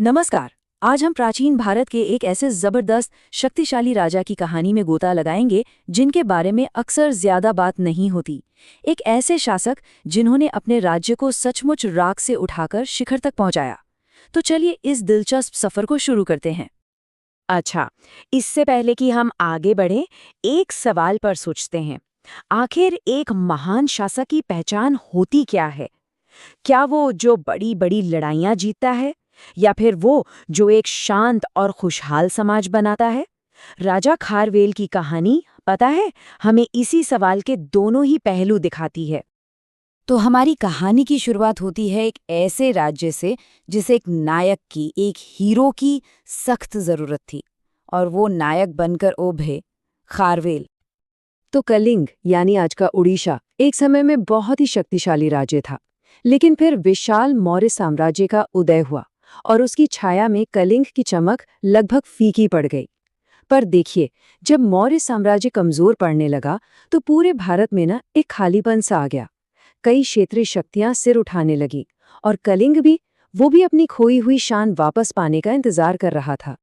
नमस्कार। आज हम प्राचीन भारत के एक ऐसे जबरदस्त शक्तिशाली राजा की कहानी में गोता लगाएंगे जिनके बारे में अक्सर ज्यादा बात नहीं होती। एक ऐसे शासक जिन्होंने अपने राज्य को सचमुच राख से उठाकर शिखर तक पहुंचाया। तो चलिए इस दिलचस्प सफर को शुरू करते हैं। अच्छा, इससे पहले कि हम आगे बढ़ें, एक सवाल पर सोचते हैं। आखिर एक महान शासक की पहचान होती क्या है? क्या वो जो बड़ी-बड़ी लड़ाइयाँ जीतता है? या फिर वो जो एक शांत और खुशहाल समाज बनाता है? राजा खारवेल की कहानी, पता है, हमें इसी सवाल के दोनों ही पहलू दिखाती है। तो हमारी कहानी की शुरुआत होती है एक ऐसे राज्य से जिसे एक नायक की, एक हीरो की सख्त जरूरत थी। और वो नायक बनकर उभरे खारवेल। तो कलिंग यानी आज का उड़ीसा एक समय में बहुत ही शक्तिशाली राज्य था। लेकिन फिर विशाल मौर्य साम्राज्य का उदय हुआ और उसकी छाया में कलिंग की चमक लगभग फीकी पड़ गई। पर देखिए, जब मौर्य साम्राज्य कमजोर पड़ने लगा तो पूरे भारत में ना एक खालीपन सा आ गया। कई क्षेत्रीय शक्तियां सिर उठाने लगी और कलिंग भी, वो भी अपनी खोई हुई शान वापस पाने का इंतजार कर रहा था।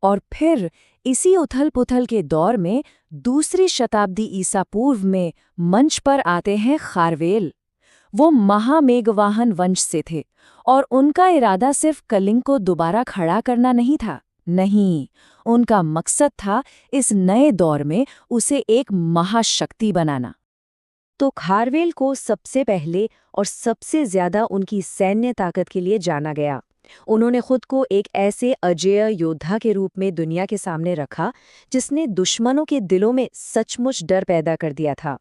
और फिर इसी उथल-पुथल के दौर में दूसरी शताब्दी ईसा पूर्व में मंच पर आते हैं खारवेल। वो महामेघवाहन वंश से थे और उनका इरादा सिर्फ कलिंग को दोबारा खड़ा करना नहीं था। नहीं, उनका मकसद था इस नए दौर में उसे एक महाशक्ति बनाना। तो खारवेल को सबसे पहले और सबसे ज्यादा उनकी सैन्य ताकत के लिए जाना गया। उन्होंने खुद को एक ऐसे अजेय योद्धा के रूप में दुनिया के सामने रखा जिसने दुश्मनों के दिलों में सचमुच डर पैदा कर दिया था।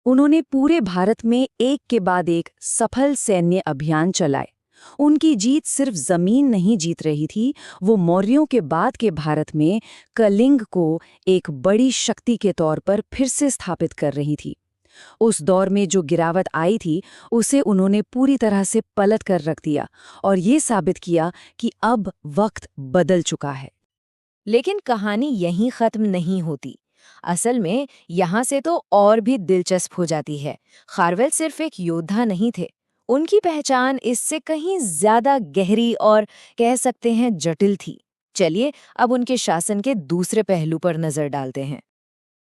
उन्होंने पूरे भारत में एक के बाद एक सफल सैन्य अभियान चलाए। उनकी जीत सिर्फ जमीन नहीं जीत रही थी, वो मौर्यों के बाद के भारत में कलिंग को एक बड़ी शक्ति के तौर पर फिर से स्थापित कर रही थी। उस दौर में जो गिरावट आई थी उसे उन्होंने पूरी तरह से पलट कर रख दिया और ये साबित किया कि अब वक्त बदल चुका है। लेकिन कहानी यहीं खत्म नहीं होती। असल में यहाँ से तो और भी दिलचस्प हो जाती है। खारवेल सिर्फ एक योद्धा नहीं थे। उनकी पहचान इससे कहीं ज्यादा गहरी और कह सकते हैं जटिल थी। चलिए अब उनके शासन के दूसरे पहलू पर नजर डालते हैं।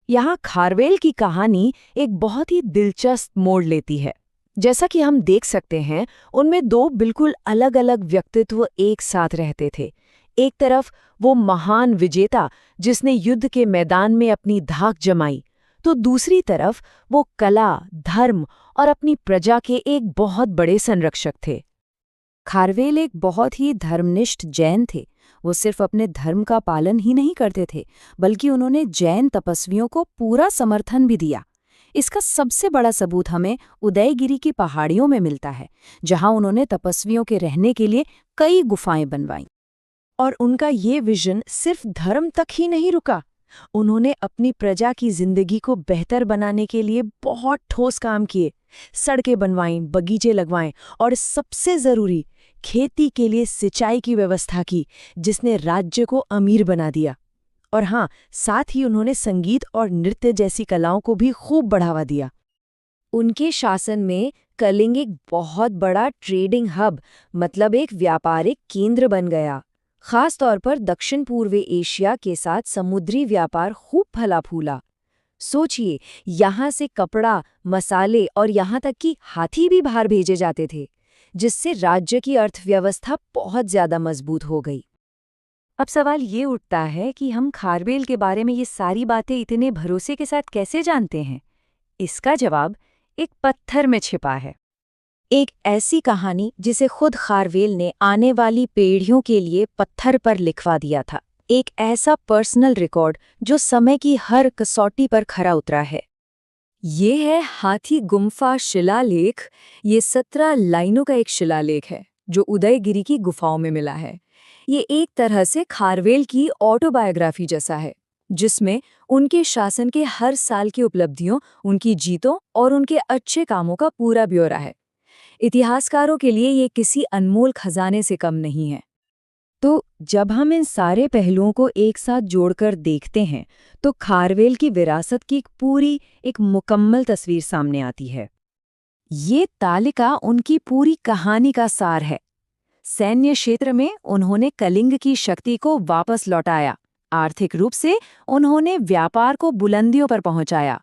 यहाँ खारवेल की कहानी एक बहुत ही दिलचस्प मोड़ लेती है। जैसा कि हम देख सकते हैं, उनमें दो बिल्कुल अलग-अलग व्यक्तित्व एक साथ रहते थे। एक तरफ वो महान विजेता जिसने युद्ध के मैदान में अपनी धाक जमाई, तो दूसरी तरफ वो कला, धर्म और अपनी प्रजा के एक बहुत बड़े संरक्षक थे। खारवेल एक बहुत ही धर्मनिष्ठ जैन थे। वो सिर्फ अपने धर्म का पालन ही नहीं करते थे, बल्कि उन्होंने जैन तपस्वियों को पूरा समर्थन भी दिया। इसका सबसे बड़ा सबूत हमें उदयगिरी की पहाड़ियों में मिलता है, जहां उन्होंने तपस्वियों के रहने के लिए कई गुफाएं बनवाईं। और उनका ये विजन सिर्फ धर्म तक ही नहीं रुका। उन्होंने अपनी प्रजा की जिंदगी को बेहतर बनाने के लिए बहुत ठोस काम किए। सड़कें बनवाईं, बगीचे लगवाएं और सबसे जरूरी, खेती के लिए सिंचाई की व्यवस्था की, जिसने राज्य को अमीर बना दिया। और हाँ, साथ ही उन्होंने संगीत और नृत्य जैसी कलाओं को भी खूब बढ़ावा दिया। उनके शासन में कलिंग एक बहुत बड़ा ट्रेडिंग हब, मतलब एक व्यापारिक केंद्र बन गया। खास तौर पर दक्षिण पूर्वी एशिया के साथ समुद्री व्यापार खूब फला फूला। सोचिए, यहाँ से कपड़ा, मसाले और यहाँ तक कि हाथी भी बाहर भेजे जाते थे, जिससे राज्य की अर्थव्यवस्था बहुत ज्यादा मजबूत हो गई। अब सवाल ये उठता है कि हम खारवेल के बारे में ये सारी बातें इतने भरोसे के साथ कैसे जानते हैं? इसका जवाब एक पत्थर में छिपा है। एक ऐसी कहानी जिसे खुद खारवेल ने आने वाली पीढ़ियों के लिए पत्थर पर लिखवा दिया था। एक ऐसा पर्सनल रिकॉर्ड जो समय की हर कसौटी पर खरा उतरा है। ये है हाथी गुम्फा शिलालेख। ये 17 लाइनों का एक शिलालेख है जो उदयगिरी की गुफाओं में मिला है। ये एक तरह से खारवेल की ऑटोबायोग्राफी जैसा है, जिसमें उनके शासन के हर साल की उपलब्धियों, उनकी जीतों और उनके अच्छे कामों का पूरा ब्यौरा है। इतिहासकारों के लिए ये किसी अनमोल खजाने से कम नहीं है। तो जब हम इन सारे पहलुओं को एक साथ जोड़कर देखते हैं, तो खारवेल की विरासत की एक मुकम्मल तस्वीर सामने आती है। ये तालिका उनकी पूरी कहानी का सार है। सैन्य क्षेत्र में उन्होंने कलिंग की शक्ति को वापस लौटाया, आर्थिक रूप से उन्होंने व्यापार को बुलंदियों पर पहुंचाया,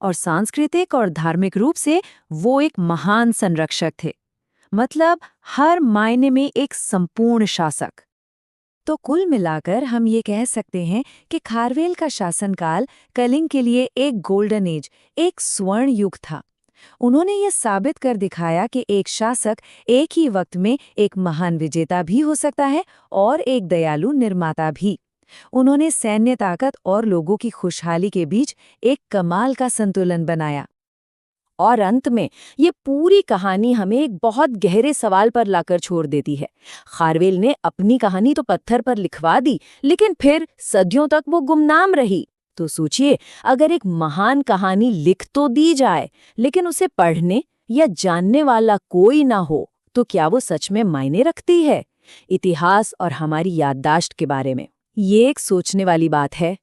और सांस्कृतिक और धार्मिक रूप से वो एक महान संरक्षक थे। मतलब हर मायने में एक संपूर्ण शासक। तो कुल मिलाकर हम ये कह सकते हैं कि खारवेल का शासनकाल कलिंग के लिए एक गोल्डन एज, एक स्वर्ण युग था। उन्होंने ये साबित कर दिखाया कि एक शासक एक ही वक्त में एक महान विजेता भी हो सकता है और एक दयालु निर्माता भी। उन्होंने सैन्य ताकत और लोगों की खुशहाली के बीच एक कमाल का संतुलन बनाया। और अंत में ये पूरी कहानी हमें एक बहुत गहरे सवाल पर लाकर छोड़ देती है। खारवेल ने अपनी कहानी तो पत्थर पर लिखवा दी, लेकिन फिर सदियों तक वो गुमनाम रही। तो सोचिए, अगर एक महान कहानी लिख तो दी जाए, लेकिन उसे पढ़ने या जानने वाला कोई ना हो, तो क्या वो सच में मायने रखती है इतिहास और हमारी याददाश्त के बारे में? ये एक सोचने वाली बात है।